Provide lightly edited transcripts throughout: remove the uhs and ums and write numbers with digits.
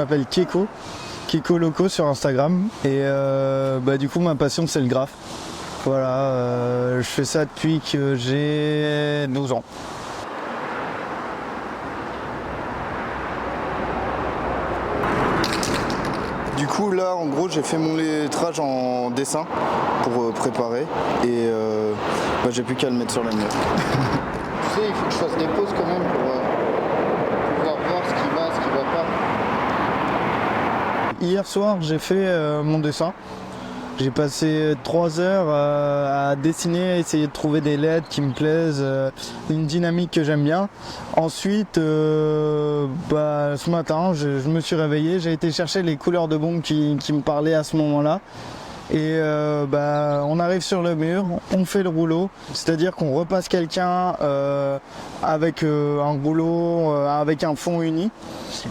m'appelle Keko Loco sur Instagram. Et du coup, ma passion, c'est le graphe. Voilà, je fais ça depuis que j'ai 12 ans. Du coup, là, en gros, j'ai fait mon lettrage en dessin pour préparer et j'ai plus qu'à le mettre sur la mur. Tu sais, il faut que je fasse des pauses quand même pour pouvoir voir ce qui va, ce qui va pas. Hier soir, j'ai fait mon dessin. J'ai passé 3 heures à dessiner, à essayer de trouver des lettres qui me plaisent, une dynamique que j'aime bien. Ensuite, ce matin, je me suis réveillé, j'ai été chercher les couleurs de bombes qui me parlaient à ce moment-là. Et on arrive sur le mur, on fait le rouleau, c'est-à-dire qu'on repasse quelqu'un avec un rouleau, avec un fond uni,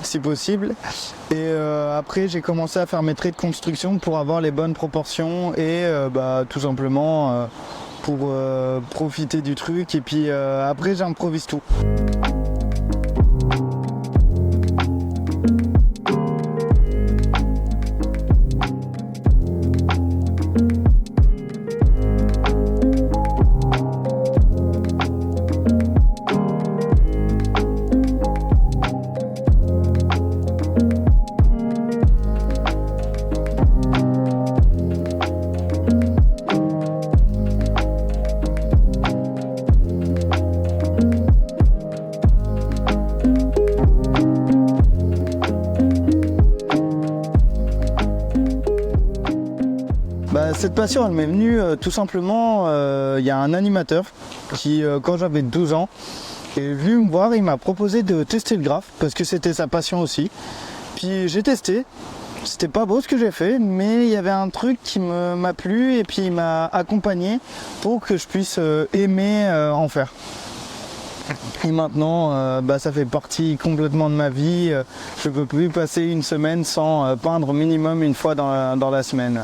si possible. Et après, j'ai commencé à faire mes traits de construction pour avoir les bonnes proportions et tout simplement pour profiter du truc. Et puis après, j'improvise tout. Cette passion, elle m'est venue tout simplement, il y a un animateur qui, quand j'avais 12 ans, est venu me voir, il m'a proposé de tester le graphe parce que c'était sa passion aussi. Puis j'ai testé, c'était pas beau ce que j'ai fait, mais il y avait un truc qui m'a plu et puis il m'a accompagné pour que je puisse aimer en faire. Et maintenant, ça fait partie complètement de ma vie. Je ne peux plus passer une semaine sans peindre au minimum une fois dans la semaine.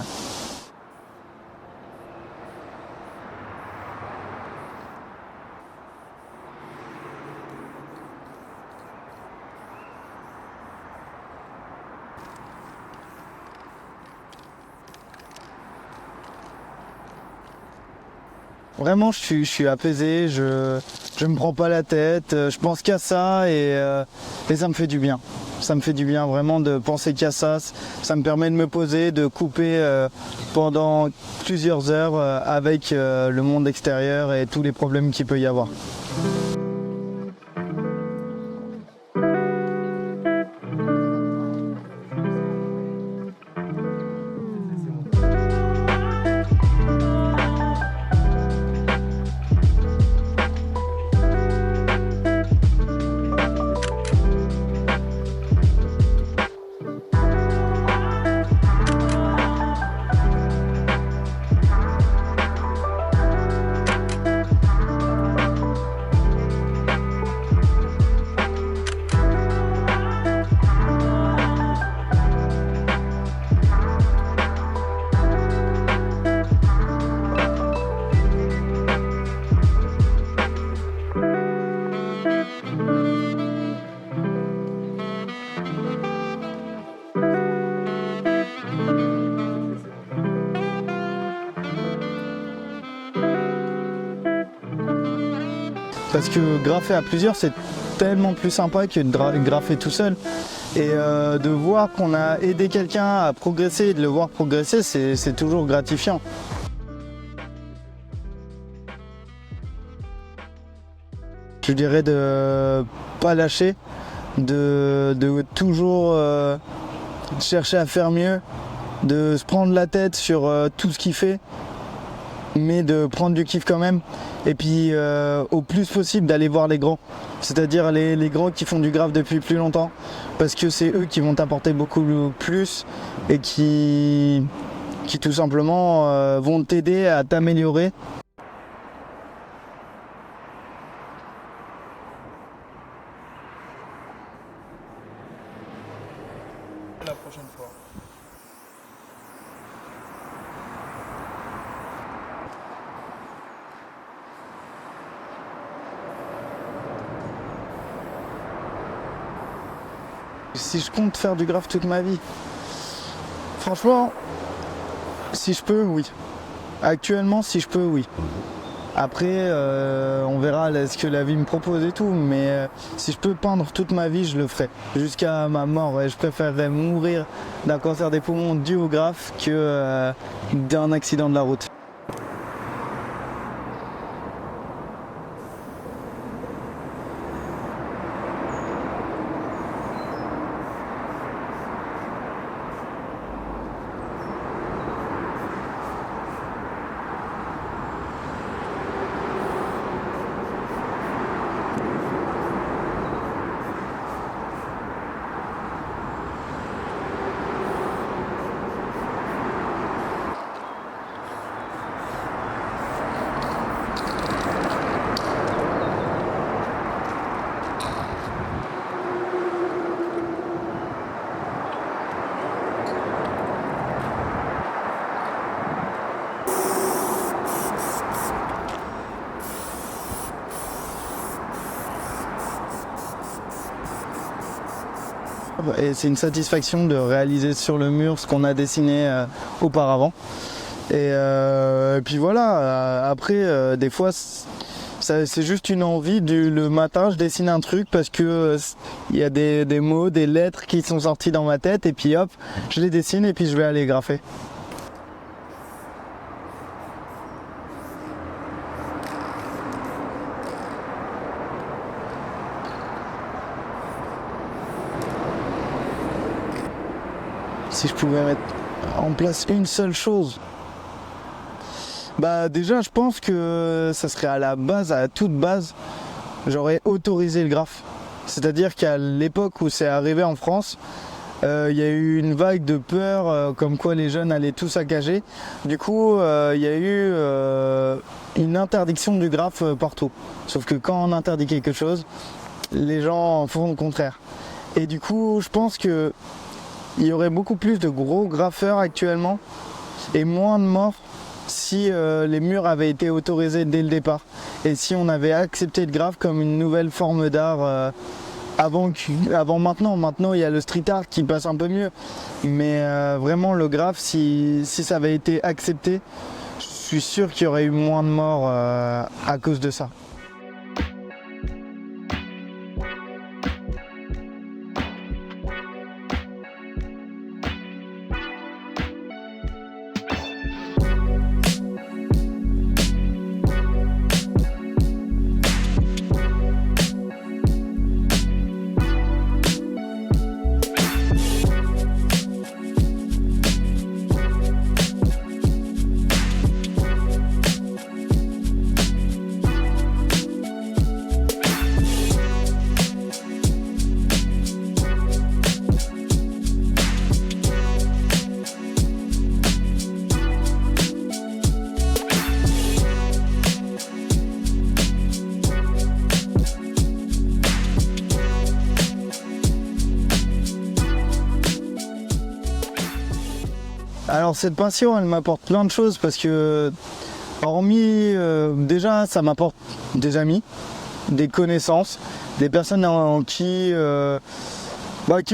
Vraiment, je suis apaisé, je me prends pas la tête, je pense qu'à ça et ça me fait du bien. Ça me fait du bien vraiment de penser qu'à ça. Ça me permet de me poser, de couper pendant plusieurs heures avec le monde extérieur et tous les problèmes qu'il peut y avoir. Parce que graffer à plusieurs, c'est tellement plus sympa que de graffer tout seul. Et de voir qu'on a aidé quelqu'un à progresser et de le voir progresser, c'est toujours gratifiant. Je dirais de pas lâcher, de toujours chercher à faire mieux, de se prendre la tête sur tout ce qu'il fait, mais de prendre du kiff quand même. Et puis au plus possible d'aller voir les grands, c'est-à-dire les grands qui font du graphe depuis plus longtemps, parce que c'est eux qui vont t'apporter beaucoup plus et qui tout simplement vont t'aider à t'améliorer. La prochaine fois. Si je compte faire du graphe toute ma vie, franchement, si je peux, oui. Actuellement, si je peux, oui. Après, on verra ce que la vie me propose et tout, mais si je peux peindre toute ma vie, je le ferai. Jusqu'à ma mort, ouais. Je préférerais mourir d'un cancer des poumons dû au graphe que d'un accident de la route. Et c'est une satisfaction de réaliser sur le mur ce qu'on a dessiné auparavant. Et puis voilà, après des fois c'est juste une envie, le matin je dessine un truc parce que il y a des mots, des lettres qui sont sortis dans ma tête et puis hop, je les dessine et puis je vais aller graffer. Si je pouvais mettre en place une seule chose, bah déjà je pense que ça serait à la base, à la toute base, j'aurais autorisé le graphe. C'est-à-dire qu'à l'époque où c'est arrivé en France, il y a eu une vague de peur comme quoi les jeunes allaient tout saccager. Du coup, il y a eu une interdiction du graphe partout. Sauf que quand on interdit quelque chose, les gens font le contraire. Et du coup, je pense que il y aurait beaucoup plus de gros graffeurs actuellement et moins de morts si les murs avaient été autorisés dès le départ et si on avait accepté le graphe comme une nouvelle forme d'art avant maintenant. Maintenant il y a le street art qui passe un peu mieux, mais vraiment le graphe, si ça avait été accepté, je suis sûr qu'il y aurait eu moins de morts à cause de ça. Alors cette passion, elle m'apporte plein de choses parce que, hormis déjà, ça m'apporte des amis, des connaissances, des personnes qui me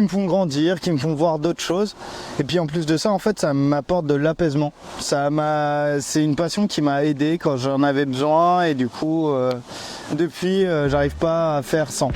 font grandir, qui me font voir d'autres choses. Et puis en plus de ça, en fait, ça m'apporte de l'apaisement. C'est une passion qui m'a aidé quand j'en avais besoin et du coup, depuis, j'arrive pas à faire sans.